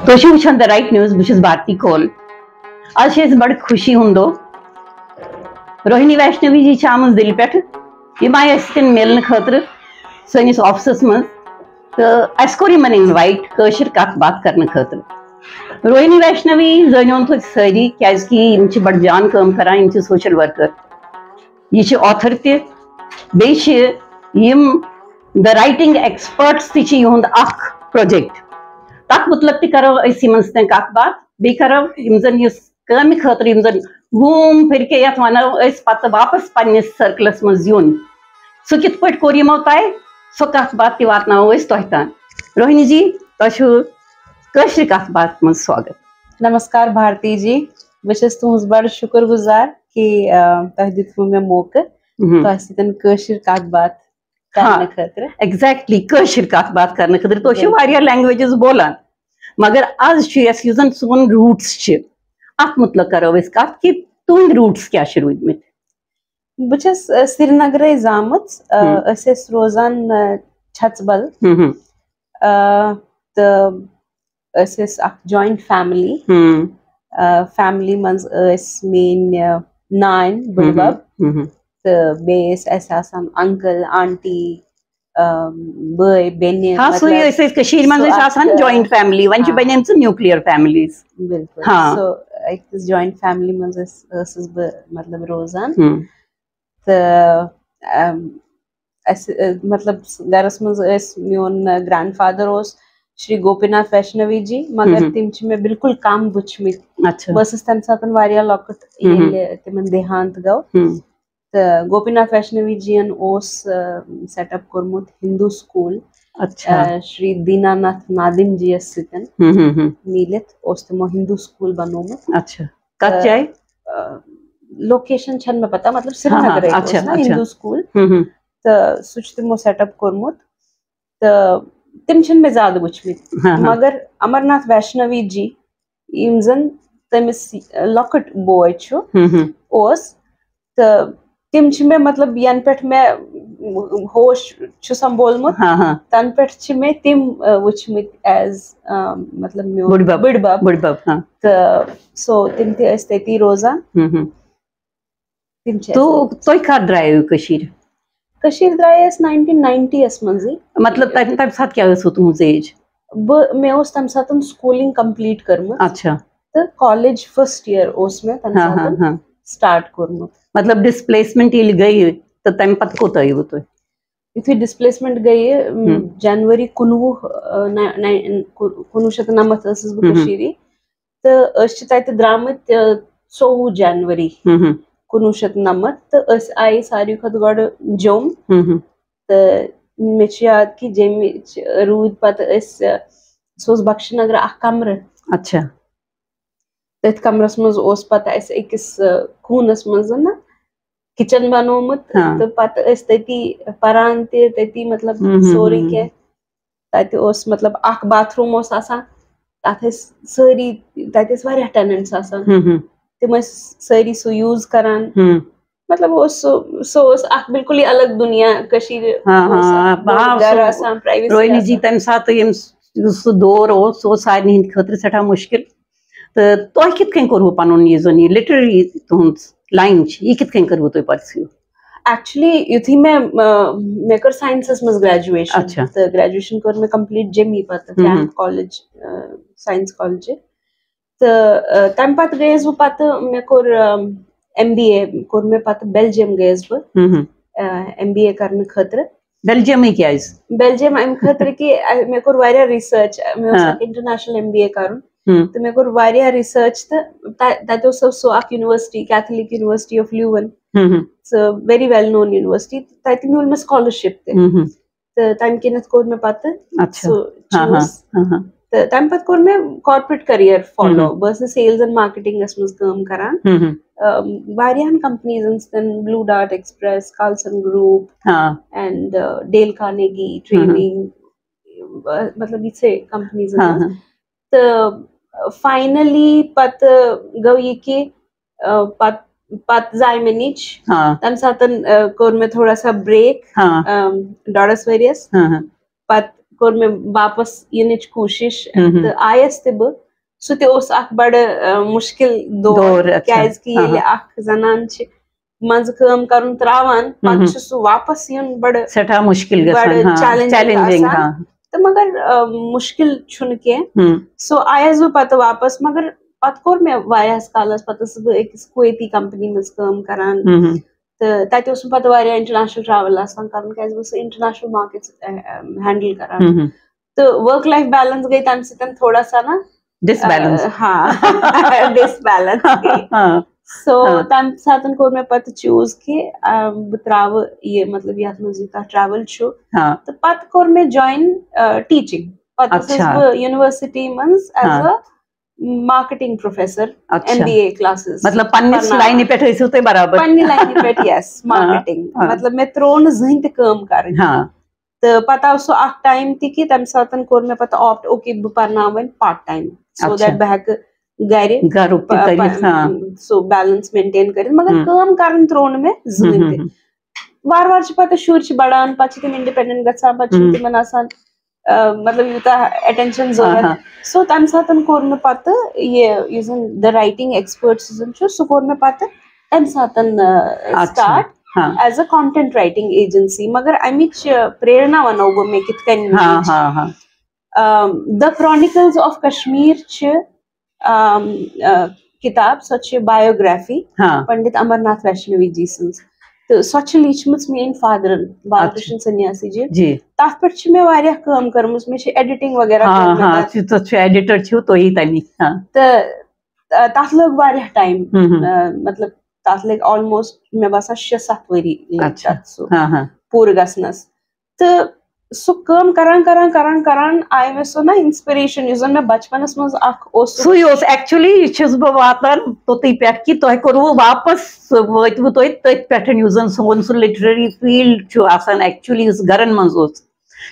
तो वुचान the right news बहुत भारती कौल आज बड़ खुशी हुंद रोहिणी वैष्णवी जी आम दिल पे मिलन खतर सनिस ऑफिस मज तो अस कोर इनवाइट कत बात करने खतर रोहिणी वैष्णवी जानोन तो सारी क्या बड़ जान काम करान सोशल वर्कर यह ऑथर द राइटिंग एक्सपर्ट्स तुंद प्रोजेक्ट तथ मुतलक करो कत बात बे करो कम खतर घूम फिर के ये वनो पे वापस पन्निस सर्कलस मज यून सह कित पे कोर यमो तय सो कत बात तह वातनावो तह तान रोहिणी जी तुम कत बात मज स्वागत। नमस्कार भारती जी बस तुज बड़ शुक्रगुजार कि तह दितवु मे मौके तह सतन कत बात करने खतर एग्जैक्टली कत बात करने खतर तो लैंग्वेजेस बोलान मगर आज जन सोन रूट्स अत मुतलक करो कत कि तुंद रूट्स क्या रूदमत बस श्रीनगर आमत रोजान छचबल तो जॉइंट फैमिली फैमिली मज मेन नान बुड़बब तो बेस अंकल आंटी बय बेने जॉइंट फैमिली वन बन न्यूक्लियर फैमिलीज बिल्कुल सो अकिस जॉइंट फैमिली मज मतलब रोजान तो मतलब गरस मज मोन ग्रैंडफादर श्री गोपीनाथ वैष्णवी जी मगर तिम मे बिल्कुल कम वुचमित बस तम सात लॉकट तिमन देहांत गो तो गोपीनाथ वैष्णवी जीन सेटअप कोर्मुत हिंदू स्कूल श्री दीनानाथ नादिम जी सतन मिलित तमो हिंदू स्कूल बनोमुत अच्छा कत जाए लोकेशन छन में पता मतलब श्रीनगर हिंदू स्कूल तो सुच तिमो सेटअप कोर्मुत तो तिम छन में ज्यादा वुचमित मगर अमरनाथ वैष्णवी जी यम जन तमिस लॉकट बॉय तो तिम में मतलब यन पे मैं होश संबोलमुत तन पे मे तिम वुचमित एज मतलब बुड़बब तो सो तिम ती रोजान तो तुम कत द्रायु कशीर द्रायस 1990 मज मतलब तम सात क्या तुज एज मे तम सात स्कूलिंग कंप्लीट करमुत अच्छा तो कॉलेज फर्स्ट ईयर मे तम सात स्टार्ट कोर्मुत मतलब डिस्प्लेसमेंट ये गई तो तम पत कोत आयु तुम युथी डिस्प्लेसमेंट गई जनवरी 1999 कशीरी तो तत द्रामत 24 जनवरी 1999 तो आई सारी खत गड जम तो मे याद कि जम रूद पे बख्शनगर कमर अच्छा तथ कमरस मज पे अकिस खूनस मज ना किचन बनोमुत तो पे तती परान तती मतलब सोरे कह तत मतलब बाथरूम तथ सारी तत टेनेंट्स तिम सारी सो यूज करान मतलब सो बिल्कुल अलग दुनिया रोहिणी जी तम सात दौर सारे हंद खतर सठा मुश्किल तो तुम कित कोर पन यह लिटरेरी तुद लाइन यह कित करू तुम परस्यू एक्चुअली युथी मे कर साइंस मज ग्रेजुएशन अच्छा तो ग्रेजुएशन कर मे कंप्लीट जमी पे कॉलेज साइंस कॉलेज तो तम पे गयस बह मे कोर MBA कोर मे पे बेल्जियम गयस बह MBA करने खतर बेल्जियम क्या बेल्जियम अम खतर कि मे कोर वारिया रिसर्च मे इंटरनेशनल MBA कर तो मे कोर वारिया रिसर्च तो सो university Catholic university of Leuven it's a very well known university तत मिल मे स्कॉलरशिप तो तम किनत कोर मे पत अच्छा तो तम पत कोर मे कॉर्पोरेट करियर फॉलो बस सेल्स एंड मार्केटिंग मज काम करान वारियान companies Blue Dart Express Carlson Group and Dale Carnegie training मतलब ये कंपनीज तो फाइनली पत गो ये कि पत जाय मे निच तम सातन कोर मे थोड़ा सा ब्रेक डॉडस वेरियस पत कोर में वापस यनिच कोशिश तो आयस ते ब सु ते ओस अख बड़ मुश्किल दौर कैज की ये अख जनान छ मंज काम करन त्रावन पत छ सु वापस यन बड़ सटा मुश्किल गसन चैलेंजिंग तो मगर मुश्किल छुन के सो आयस ब पत वापस मगर पत कोर में वायस कालस पत स एक कुवैती कंपनी में काम करान तो तत ओस पत वारिया इंटरनेशनल ट्रैवल आसान करन कैज बस इंटरनेशनल मार्केट्स हैंडल करान तो वर्क लाइफ बैलेंस गई तम से थोड़ा सा ना डिसबैलेंस हाँ डिसबैलेंस सो तम सातन कोर में पत चूज के बत्राव ये मतलब यात मजीद ट्रैवल शो तो पत कोर में जॉइन टीचिंग पत यूनिवर्सिटी मंस as a marketing professor MBA classes मतलब पन्निस लाइन पे ऐसे होते बराबर पन्नी लाइन पे यस मार्केटिंग मतलब मैं त्रोन जहीं ते काम कर तो पता सो अख टाइम ति कि तम सातन कोर में पता ऑप्ट ओके ब परनावन पार्ट टाइम सो दैट बहक घर सो बैलेंस मेंटेन कर मगर काम करन त्रोन में जहीं ते वार वार छ पता शुर छ बड़ान पछ तिम इंडिपेंडेंट गसा पछ तिम आसान मतलब युता अटेंशन जरूरत सो तम सातन कोर में पता ये यूजिंग द राइटिंग एक्सपर्ट्स छ सो कोर में पता तम सातन start as a content writing agency मगर अमिच प्रेरणा वनो वो में कितकन The Chronicles of Kashmir छ किताब सच बायोग्राफी पंडित अमरनाथ वैष्णवी जी सन्स तो सच लिचमस मेन फादरन बालकृष्ण सन्यासी जी तथ पे छ मे वारिया काम करमस मे छ एडिटिंग वगैरह तो छ एडिटर छ तो ही तनी तो तथ लोग वारिया टाइम मतलब तथ लग ऑलमोस्ट मे बसा 6-7 वरी पूर गसनस तो सो काम करान आई मे सो ना इंस्पिरेशन युजन मे बचपनस मज अख ओस सुई ओस एक्चुअली छस ब वातन तो ती पेट की तो करव वापस वतव तो तथ पेटन युजन सोन सो लिटरेरी फील्ड छु आसान एक्चुअली उस गरन मंज ओस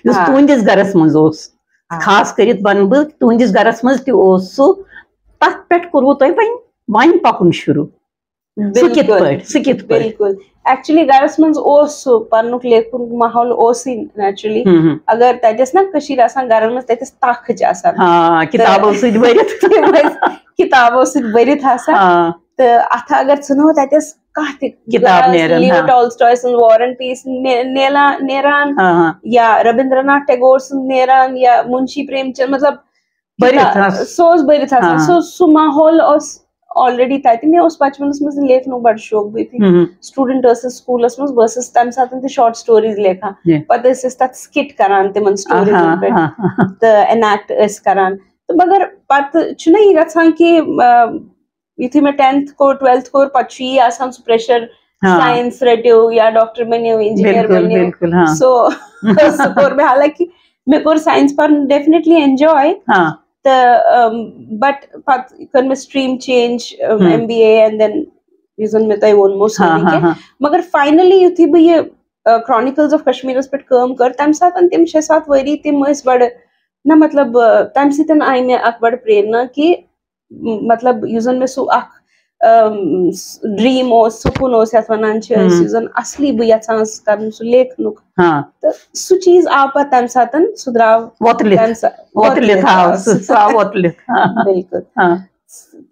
युस तुंदिस गरस मंज ओस खास करित बन ब तुंदिस गरस मंज ति ओस सो तथ पेट करव तो वन पकुन शुरू बिल्कुल एक्चुअली गरस मंज ओस पन्नुक लेखुन माहौल ओसी नेचुरली अगर ततस ना कशीर आसान गरन मंज ततस ताख ज आसान हां किताबों से भरित किताबों से भरित आसान तो अथ अगर सुनो ततस काह किताब नेरन लियो टॉल्स्टॉय सन वॉर एंड पीस नेरान या रविंद्रनाथ टैगोर सन नेरान या मुंशी प्रेमचंद मतलब भरित सोस भरित आसान सो माहौल ओस ऑलरेडी तत मे उस बचपन में लेखन बड़ शौक भी थी स्टूडेंट स्कूल मज बस तम सात शॉर्ट स्टोरीज लेखा पता तथ स्किट करान तिमन स्टोरीजन पे तो एनैक्ट करान तो मगर पत छुना ये गछान कि युथि मे 10th को 12th को पछ ये आसान सु प्रेशर साइंस रटियो या डॉक्टर बनियो इंजीनियर बनियो सो कोर में हालांकि मे कोर साइंस पर डेफिनेटली एंजॉय but कर में stream change MBA and then reason में तो almost होने के मगर finally युथी भी ये Chronicles of Kashmir उस पर काम कर तम साथ अंतिम 6-7 वरी तिम इस बड़ ना मतलब तम से तन आई में अक बड़ प्रेरणा कि मतलब यूजन में सु अक ड्रीम ओ सुकून ओ से वनान छ यूजन असली भी यचांस करन सु लेखनुक तो सु चीज आप तम सातन सुधराव वोतले था सु वोतले बिल्कुल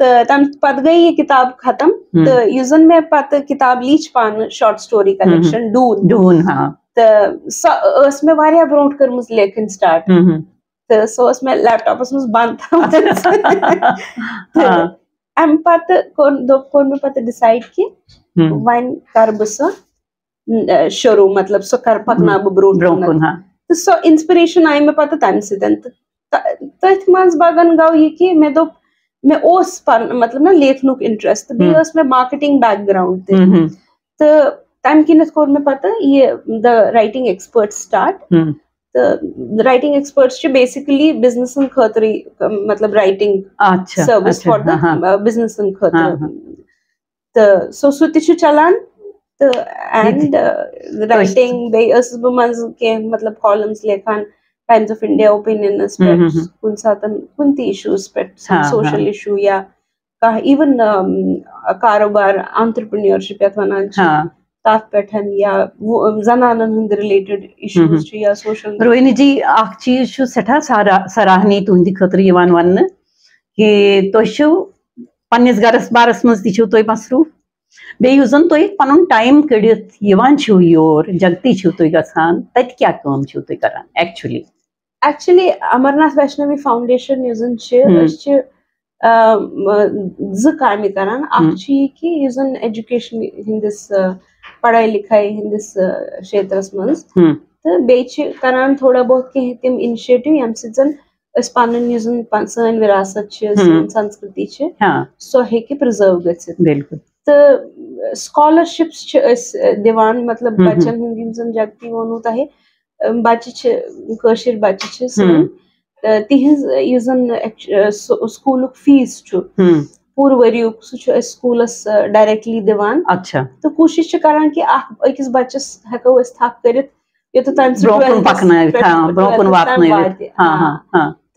तो तम पद गई ये किताब खत्म तो यूजन में पत किताब लीच पान शॉर्ट स्टोरी कलेक्शन डून हां तो उसमें वारिया ब्रोट कर मुझ लेखन स्टार्ट तो सो उसमें लैपटॉप उसमें बंद था एम पत कोन में पत डिसाइड कि वन कर बस शुरू मतलब सो कर पकना ब्रोट तो सो इंस्पिरेशन आई में पत तम से तथ मंज बगन गो ये कि मैं ओस पर मतलब ना लेखनुक इंटरेस्ट भी उसमें मार्केटिंग बैकग्राउंड थे तो तम किनत कोर में पता ये द राइटिंग एक्सपर्ट स्टार्ट तो राइटिंग एक्सपर्ट्स जो बेसिकली बिजनेस खतरी मतलब writing service for the business खतर तो सो सुति छु चलान तो एंड राइटिंग बे अस बमज के मतलब कॉलम्स लेखन टाइम्स ऑफ इंडिया ओपिनियन पे कुन सातन कुंती इश्यूज पे सोशल इशू या का इवन कारोबार एंटरप्रेन्योरशिप या वनान तथ पे या जनानन हंद रिलेटेड इश्यूज या सोशल। रोहिणी जी अख चीज सठा सराहनीय तुंद खतर वन कि तुम पन्निस गरस बारस मज तुम मसरूफ बेस जन तुम पन टाइम कड़ित योर जगती तुम गसान तत क्या तुम करान एक्चुअली अमरनाथ वैष्णवी फाउंडेशन ज कामि करान कि एजुकेशन हिंदिस पढ़ाई लिखाई हिंदिस क्षेत्रस मज तो बेच करान थोड़ा बहुत कह तिम इनिशिएटिव यम सन सन विरासत संस्कृति सो हेके प्रिजर्व गच्छित। बिल्कुल तो स्कॉलरशिप्स दिवान मतलब बच्चन हंद यम जन जगती वोनु तहे बच्चे कशिर बच्चे सन तिहिंज यु जन स्कूल फीस पूर वरियुक सह स्कूलस डायरेक्टली दिवान। अच्छा तो कोशिश करान कि अकिस बच्चस हेको थप करित योत तान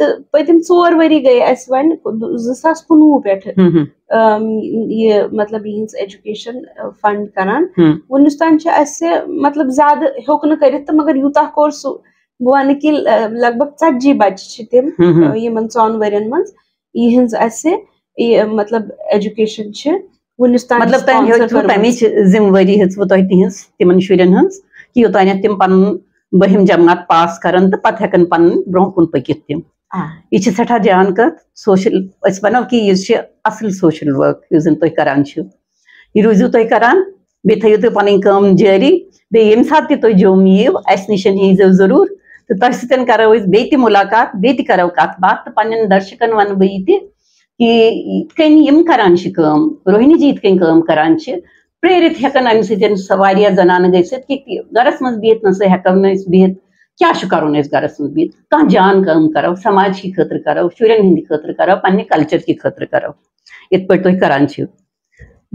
तो पतिम 4 वरी गई अस वन 2019 पे ये मतलब यह एजुकेशन फंड करान वनुस तान मतलब ज्यादा हेक न करित तो मगर यूता कोर सह बह वन कि लगभग 40 बच्चे तिम यमन 4 वरियन मज यहंज मतलब एजुकेशन वनुस तान मतलब तमिच जिम्मेवारी हेचव तुह तिहंज तिमन शुरन हंज कि योतान तिम पन 12वीं जमात पास करन तो पत हेकन पन ब्रोह कुन पकित तिम यह सठा जान कत सोशल वनो कि यह असल सोशल वर्क यह तुम करान यह रूजू तुम करान बे थो तुम पन जारी बे यम सात तुम जोम यीव अस निश यीजो जरूर तो तुम सतन करो बे मुलाकात बे करो कत बात तो पन्न दर्शकन वन बह कि कन यम करान रोहिणी जी कन करान प्रेरित हेकन अम सत्या जनान गसित कि गरस मज बिहत न हेको बिहत क्या करुन गरस मज बिहत कह जान कम करो समाज की खतर करो शुरन हंद खतर करो पन्ने कल्चर की खतर करो इत पे तुम करान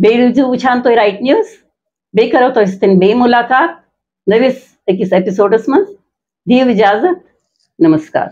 बे वुचान तुम राइट न्यूज बे करो तुम सतन बे मुलाकात नविस अकिस एपिसोडस मज दीव इजाजत नमस्कार।